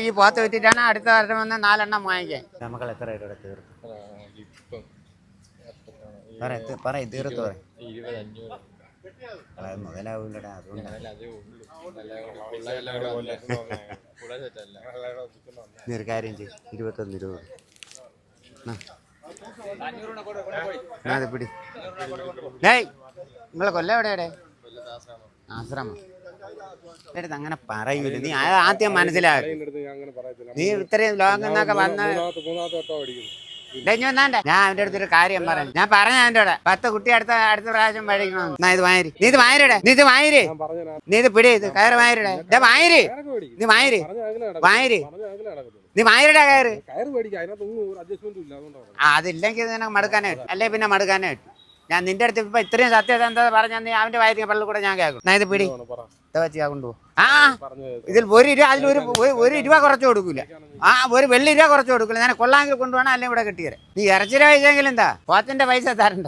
ഈ പോത്ത് വിറ്റിട്ടാണ് അടുത്ത വർഷം വന്ന് 4 എണ്ണം വാങ്ങിക്കാൻ. നമുക്ക് എത്ര രൂപ തീർത്തു പറയും തീർത്തു പറയും. മുതലാവൂലടാ, അതുകൊണ്ട് നീ ഒരു കാര്യം ചെയ്യും, 21 രൂപ അത് പിടി. ഡേയ് നിങ്ങളെ കൊല്ലം എവിടെയാടെ? ആശ്രമം എടുത്ത് അങ്ങനെ പറയൂല. നീ ആദ്യം മനസ്സിലാക്കും. നീ ഇത്രയും ലോകം എന്നൊക്കെ വന്ന ഞാൻ അവന്റെ അടുത്തൊരു കാര്യം പറഞ്ഞു. ഞാൻ പറഞ്ഞ അവന്റെ കൂടെ 10 കുട്ടി അടുത്ത പ്രാവശ്യം മേടിക്കണം. എന്നാ ഇത് വായര്, നീ ഇത് വായരുടെ, നീ ഇത് വായര്, നീ ഇത് പിടി, ഇത് കയറ് വായരുടെ, വായര്, നീ വായര്, വായര്, നീ വായരുടെ കയറ്. അതില്ലെങ്കിൽ നിനക്ക് മടുക്കാനേ പറ്റും, അല്ലെ പിന്നെ മടുക്കാനേ പറ്റും. ഞാൻ നിന്റെ അടുത്ത് ഇപ്പൊ ഇത്രയും സത്യസന്ധത പറഞ്ഞാൽ നീ അവന്റെ വായിരിക്ക പള്ളി കൂടെ ഞാൻ കേൾക്കും. ഞാൻ ഇത് പിടി വെച്ച് കൊണ്ടുപോകും. ഇതിൽ 1 രൂപ, അതിൽ ഒരു രൂപ കുറച്ച് കൊടുക്കൂല. ഒരു വെള്ളി രൂപ കുറച്ച് കൊടുക്കൂല. ഞാൻ കൊള്ളാമെങ്കിൽ കൊണ്ടുപോകണം, അല്ലെങ്കിൽ ഇവിടെ കിട്ടിയത്. നീ ഇറച്ചിര പൈസ എങ്കിലും എന്താ, പോത്തിന്റെ പൈസ തരണ്ട.